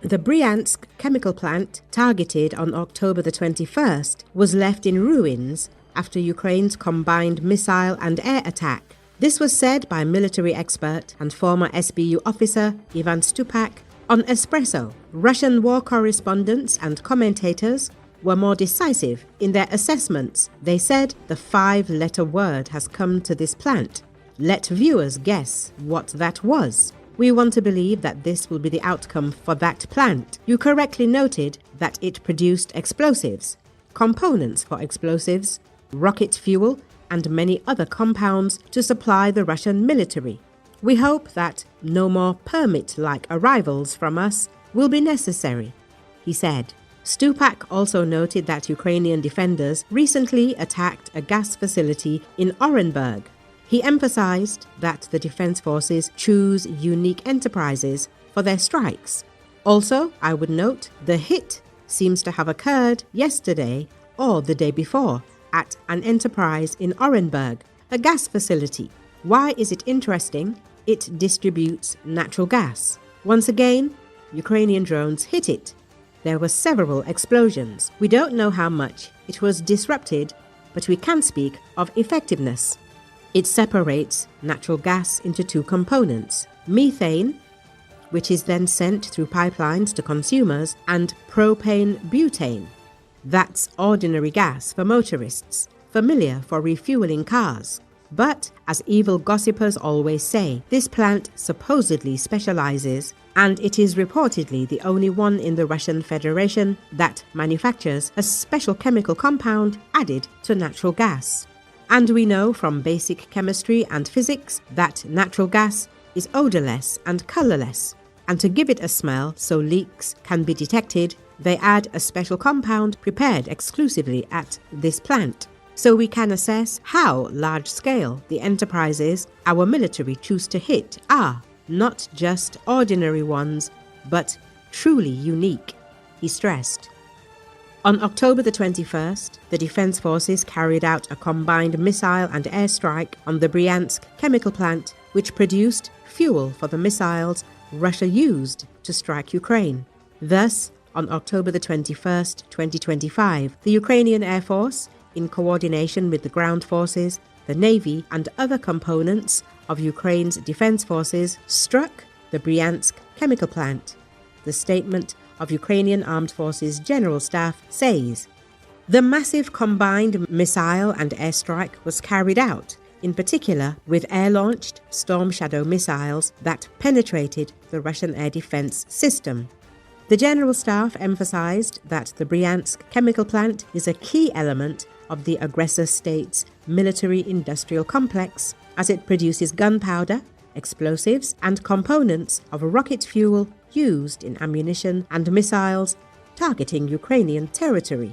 The Bryansk chemical plant, targeted on October the 21st, was left in ruins after Ukraine's combined missile and air attack. This was said by military expert and former SBU officer Ivan Stupak on Espreso. Russian war correspondents and commentators were more decisive in their assessments. They said the 5-letter word has come to this plant. Let viewers guess what that was. We want to believe that this will be the outcome for that plant. You correctly noted that it produced explosives, components for explosives, rocket fuel, and many other compounds to supply the Russian military. We hope that no more permit-like arrivals from us will be necessary, he said. Stupak also noted that Ukrainian defenders recently attacked a gas facility in Orenburg. He emphasized that the defense forces choose unique enterprises for their strikes. Also, I would note, the hit seems to have occurred yesterday or the day before at an enterprise in Orenburg, a gas facility. Why is it interesting? It distributes natural gas. Once again, Ukrainian drones hit it. There were several explosions. We don't know how much it was disrupted, but we can speak of effectiveness. It separates natural gas into 2 components: methane, which is then sent through pipelines to consumers, and propane-butane. That's ordinary gas for motorists, familiar for refueling cars. But, as evil gossipers always say, this plant supposedly specializes, and it is reportedly the only one in the Russian Federation that manufactures a special chemical compound added to natural gas. And we know from basic chemistry and physics that natural gas is odorless and colorless. And to give it a smell so leaks can be detected, they add a special compound prepared exclusively at this plant. So we can assess how large-scale the enterprises our military choose to hit are, not just ordinary ones, but truly unique, he stressed. On October the 21st, the Defense Forces carried out a combined missile and airstrike on the Bryansk chemical plant, which produced fuel for the missiles Russia used to strike Ukraine. Thus, on October the 21st, 2025, the Ukrainian Air Force, in coordination with the ground forces, the Navy, and other components of Ukraine's defense forces, struck the Bryansk chemical plant. The statement of Ukrainian Armed Forces General Staff says, "The massive combined missile and airstrike was carried out, in particular with air-launched Storm Shadow missiles that penetrated the Russian air defense system." The General Staff emphasized that the Bryansk chemical plant is a key element of the aggressor state's military-industrial complex, as it produces gunpowder, explosives, and components of rocket fuel used in ammunition and missiles targeting Ukrainian territory.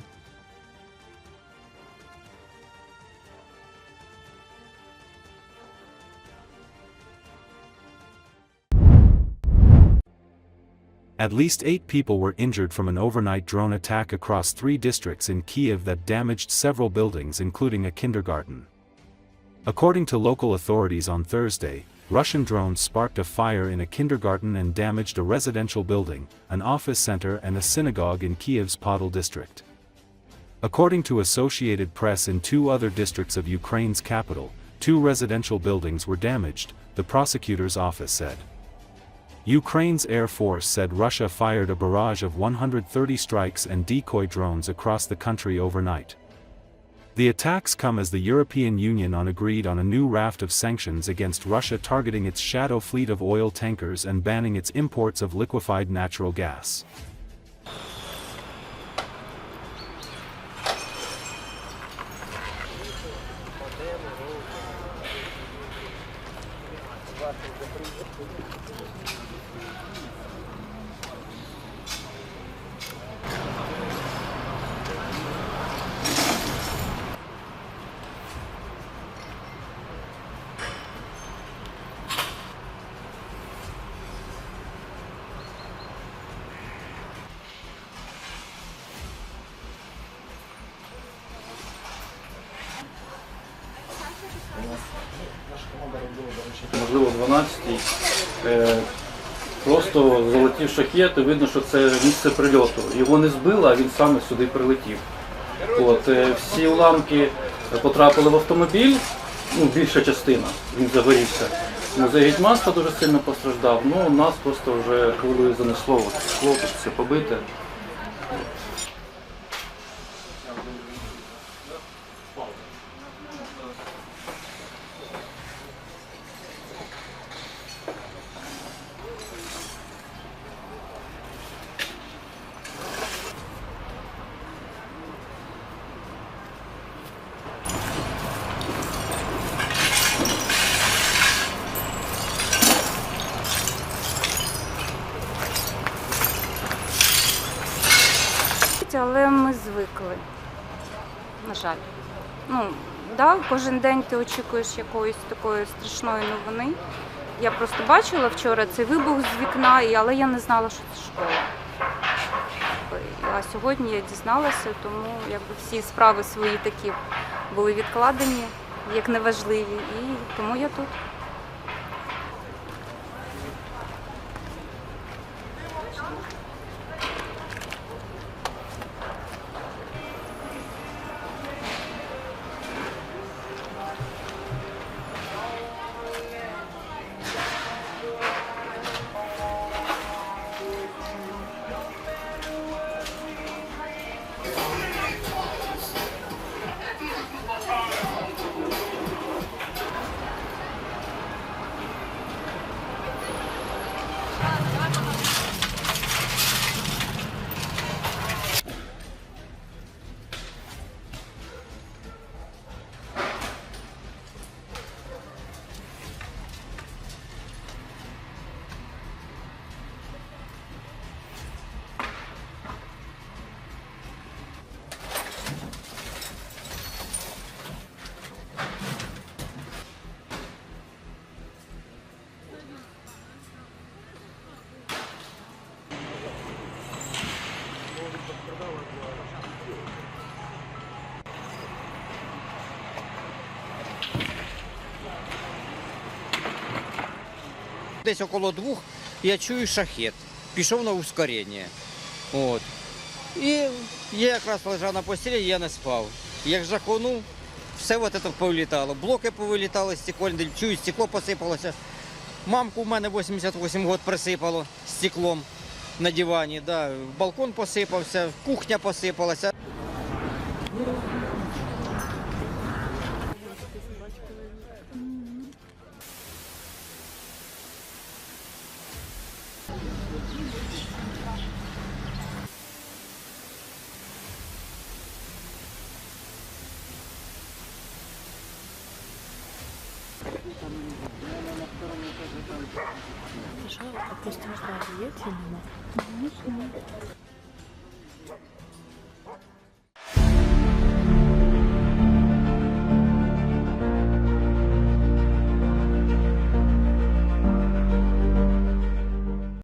At least 8 people were injured from an overnight drone attack across 3 districts in Kyiv that damaged several buildings, including a kindergarten. According to local authorities on Thursday, Russian drones sparked a fire in a kindergarten and damaged a residential building, an office center, and a synagogue in Kyiv's Podol district. According to Associated Press, in 2 other districts of Ukraine's capital, 2 residential buildings were damaged, the prosecutor's office said. Ukraine's Air Force said Russia fired a barrage of 130 strikes and decoy drones across the country overnight. The attacks come as the European Union agreed on a new raft of sanctions against Russia, targeting its shadow fleet of oil tankers and banning its imports of liquefied natural gas. Можливо, 12-й. просто залетів шахет, і видно, що це місце прильоту. Його не збило, а він саме сюди прилетів. Всі уламки потрапили в автомобіль, більша частина, він загорівся. Музей Гетьманства дуже сильно постраждав, нас просто вже хвилею занесло, скло, тут все побите. Але ми звикли, на жаль. Кожен день ти очікуєш якоїсь такої страшної новини. Я просто бачила вчора цей вибух з вікна, але я не знала, що це школа. А сьогодні я дізналася, тому всі справи свої такі були відкладені, як неважливі, і тому я тут. Десь около 2 я чую шахет, пішов на ускорення. І я якраз лежав на постелі, я не спав. Як жахнув, все це повилітало. Блоки повилітали, чую, стекло посипалося. Мамку в мене 88 років присипало стеклом на дивані. Балкон посипався, кухня посипалася. Просто не знаю, есть или нет.